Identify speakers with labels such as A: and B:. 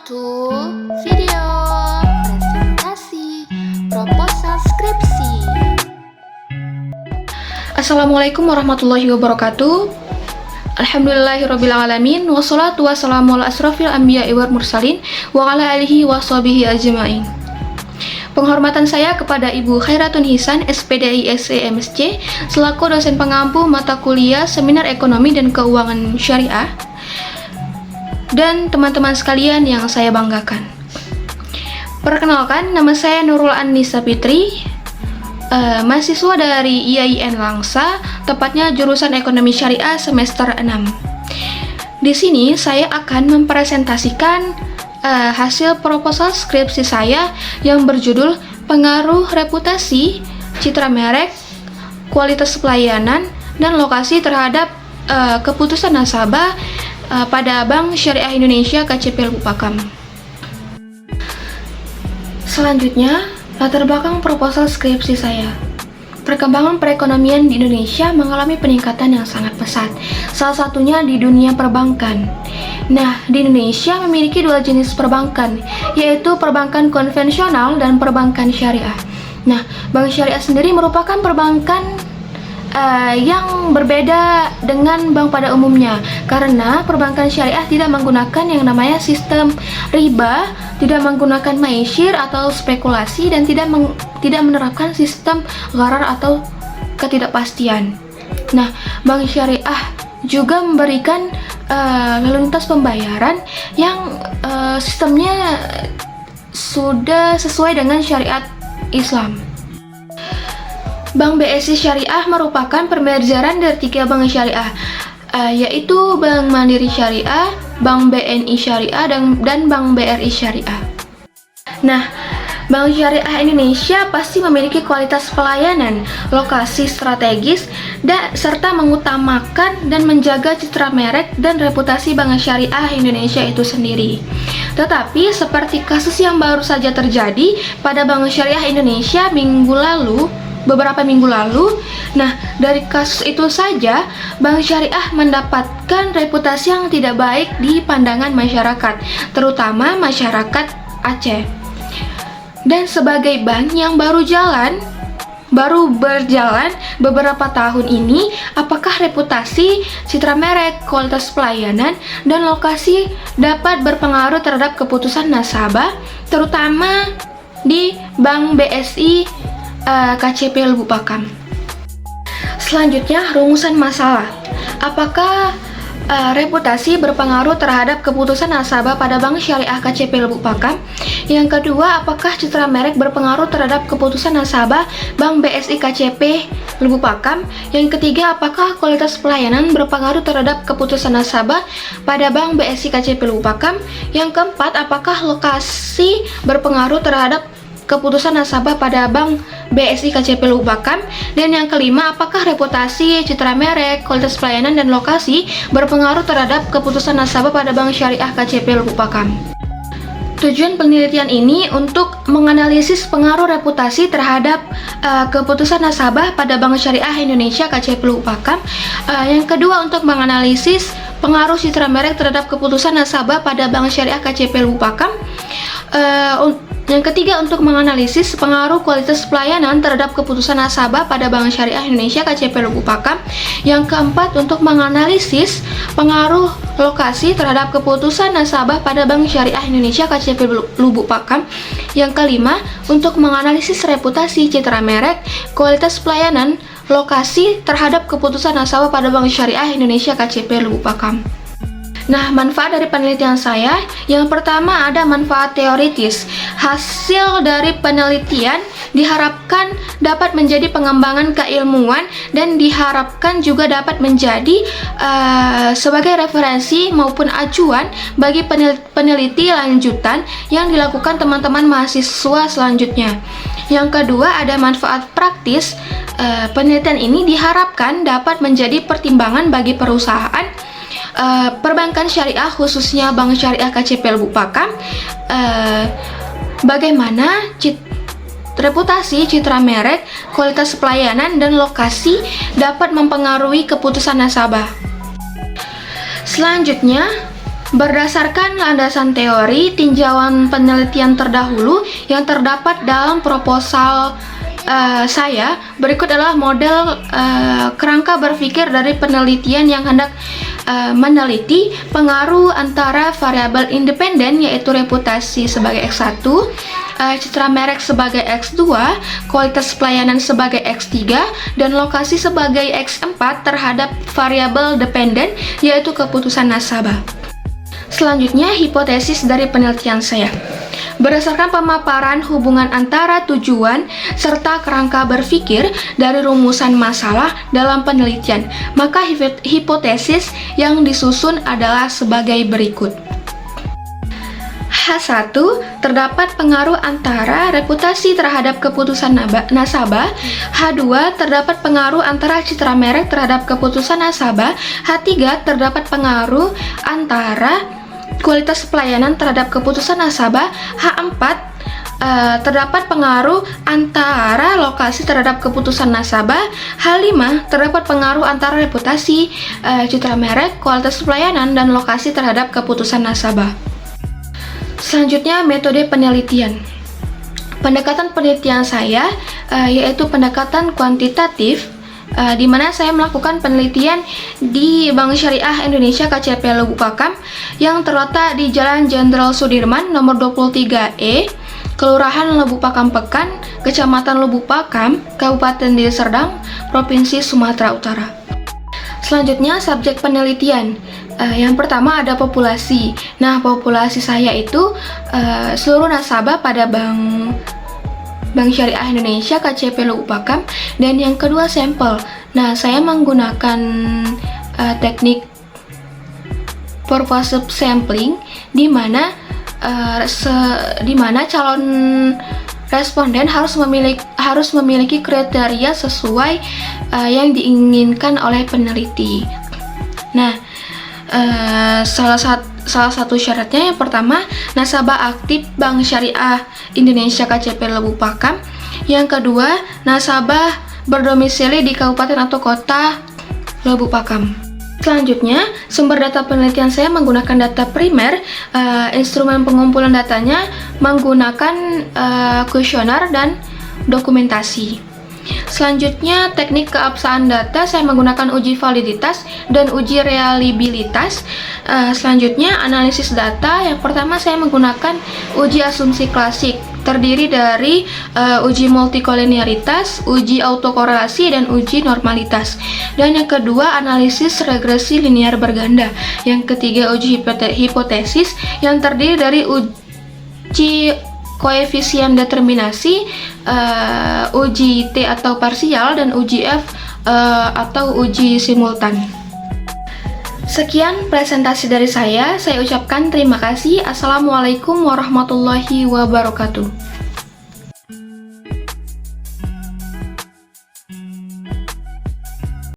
A: to video presentasi proposal skripsi.
B: Assalamualaikum warahmatullahi wabarakatuh. Alhamdulillahirrabbilalamin. Wassalatu wassalamu ala asrafil anbiya'i wal mursalin wa ala alihi wa sahbihi ajma'in. Penghormatan saya kepada Ibu Khairatun Hisan, SPDI SEMSC, selaku dosen pengampu mata kuliah Seminar Ekonomi dan Keuangan Syariah, dan teman-teman sekalian yang saya banggakan. Perkenalkan, nama saya Nurul Annisa Fitri, mahasiswa dari IAIN Langsa, tepatnya jurusan Ekonomi Syariah semester 6. Di sini saya akan mempresentasikan hasil proposal skripsi saya yang berjudul Pengaruh Reputasi, Citra Merek, Kualitas Pelayanan, dan Lokasi terhadap keputusan nasabah pada Bank Syariah Indonesia KCP Lubuk Pakam. Selanjutnya, latar belakang proposal skripsi saya. Perkembangan perekonomian di Indonesia mengalami peningkatan yang sangat pesat, salah satunya di dunia perbankan. Nah, di Indonesia memiliki dua jenis perbankan, yaitu perbankan konvensional dan perbankan syariah. Nah, Bank Syariah sendiri merupakan perbankan yang berbeda dengan bank pada umumnya, karena perbankan syariah tidak menggunakan yang namanya sistem riba, tidak menggunakan maisir atau spekulasi, dan tidak menerapkan sistem gharar atau ketidakpastian. Nah, Bank Syariah juga memberikan lalu lintas pembayaran yang sistemnya sudah sesuai dengan syariat Islam. Bank BSI Syariah merupakan permergeran dari tiga bank syariah, yaitu Bank Mandiri Syariah, Bank BNI Syariah, dan Bank BRI Syariah. Nah, Bank Syariah Indonesia pasti memiliki kualitas pelayanan, lokasi strategis, serta mengutamakan dan menjaga citra merek dan reputasi Bank Syariah Indonesia itu sendiri. Tetapi seperti kasus yang baru saja terjadi pada Bank Syariah Indonesia beberapa minggu lalu, nah dari kasus itu saja Bank Syariah mendapatkan reputasi yang tidak baik di pandangan masyarakat, terutama masyarakat Aceh. Dan sebagai bank yang baru berjalan beberapa tahun ini, apakah reputasi, citra merek, kualitas pelayanan, dan lokasi dapat berpengaruh terhadap keputusan nasabah, terutama di Bank BSI KCP Lubuk Pakam? Selanjutnya, rumusan masalah. Apakah reputasi berpengaruh terhadap keputusan nasabah pada Bank Syariah KCP Lubuk Pakam? Yang kedua, apakah citra merek berpengaruh terhadap keputusan nasabah Bank BSI KCP Lubuk Pakam? Yang ketiga, apakah kualitas pelayanan berpengaruh terhadap keputusan nasabah pada Bank BSI KCP Lubuk Pakam? Yang keempat, apakah lokasi berpengaruh terhadap keputusan nasabah pada Bank BSI KCP Lubuk Pakam? Dan yang kelima, apakah reputasi, citra merek, kualitas pelayanan, dan lokasi berpengaruh terhadap keputusan nasabah pada Bank Syariah KCP Lubuk Pakam? Tujuan penelitian ini untuk menganalisis pengaruh reputasi terhadap keputusan nasabah pada Bank Syariah Indonesia KCP Lubuk Pakam. Yang kedua, untuk menganalisis pengaruh citra merek terhadap keputusan nasabah pada Bank Syariah KCP Lubuk Pakam. Yang ketiga, untuk menganalisis pengaruh kualitas pelayanan terhadap keputusan nasabah pada Bank Syariah Indonesia KCP Lubuk Pakam. Yang keempat, untuk menganalisis pengaruh lokasi terhadap keputusan nasabah pada Bank Syariah Indonesia KCP Lubuk Pakam. Yang kelima, untuk menganalisis reputasi, citra merek, kualitas pelayanan, lokasi terhadap keputusan nasabah pada Bank Syariah Indonesia KCP Lubuk Pakam. Nah, manfaat dari penelitian saya, yang pertama ada manfaat teoritis. Hasil dari penelitian diharapkan dapat menjadi pengembangan keilmuan dan diharapkan juga dapat menjadi sebagai referensi maupun acuan bagi peneliti lanjutan yang dilakukan teman-teman mahasiswa selanjutnya. Yang kedua, ada manfaat praktis. Penelitian ini diharapkan dapat menjadi pertimbangan bagi perusahaan perbankan syariah, khususnya Bank Syariah KCP Lubuk Pakam, bagaimana reputasi, citra merek, kualitas pelayanan, dan lokasi dapat mempengaruhi keputusan nasabah. Selanjutnya, Berdasarkan landasan teori, tinjauan penelitian terdahulu yang terdapat dalam proposal saya, berikut adalah model kerangka berpikir dari penelitian yang hendak meneliti pengaruh antara variabel independen, yaitu reputasi sebagai X1, citra merek sebagai X2, kualitas pelayanan sebagai X3, dan lokasi sebagai X4 terhadap variabel dependen, yaitu keputusan nasabah. Selanjutnya, hipotesis dari penelitian saya. Berdasarkan pemaparan hubungan antara tujuan serta kerangka berpikir dari rumusan masalah dalam penelitian, maka hipotesis yang disusun adalah sebagai berikut. H1, terdapat pengaruh antara reputasi terhadap keputusan nasabah. H2, terdapat pengaruh antara citra merek terhadap keputusan nasabah. H3, terdapat pengaruh antara kualitas pelayanan terhadap keputusan nasabah. H4, terdapat pengaruh antara lokasi terhadap keputusan nasabah. H5, terdapat pengaruh antara reputasi, citra merek, kualitas pelayanan, dan lokasi terhadap keputusan nasabah. Selanjutnya, metode penelitian. Pendekatan penelitian saya yaitu pendekatan kuantitatif, di mana saya melakukan penelitian di Bank Syariah Indonesia KCP Lubuk Pakam yang terletak di Jalan Jenderal Sudirman nomor 23E, Kelurahan Lubuk Pakam Pekan, Kecamatan Lubuk Pakam, Kabupaten Deli Serdang, Provinsi Sumatera Utara. Selanjutnya, subjek penelitian. Yang pertama ada populasi. Nah, populasi saya itu seluruh nasabah pada Bank Syariah Indonesia KCP Lubuk Pakam, dan yang kedua sampel. Nah, saya menggunakan teknik pervasive sampling, di mana calon responden harus memiliki kriteria sesuai yang diinginkan oleh peneliti. Nah, salah satu syaratnya yang pertama, nasabah aktif Bank Syariah Indonesia KCP Lubuk Pakam. Yang kedua, nasabah berdomisili di kabupaten atau kota Lubuk Pakam. Selanjutnya, sumber data penelitian saya menggunakan data primer. Instrumen pengumpulan datanya menggunakan kuesioner dan dokumentasi. Selanjutnya, teknik keabsahan data saya menggunakan uji validitas dan uji reliabilitas. Selanjutnya, analisis data. Yang pertama saya menggunakan uji asumsi klasik, terdiri dari uji multikolinearitas, uji autokorelasi, dan uji normalitas. Dan yang kedua, analisis regresi linear berganda. Yang ketiga, uji hipotesis yang terdiri dari uji koefisien determinasi, uji T atau parsial, dan uji F atau uji simultan. Sekian presentasi dari saya ucapkan terima kasih. Assalamualaikum warahmatullahi wabarakatuh.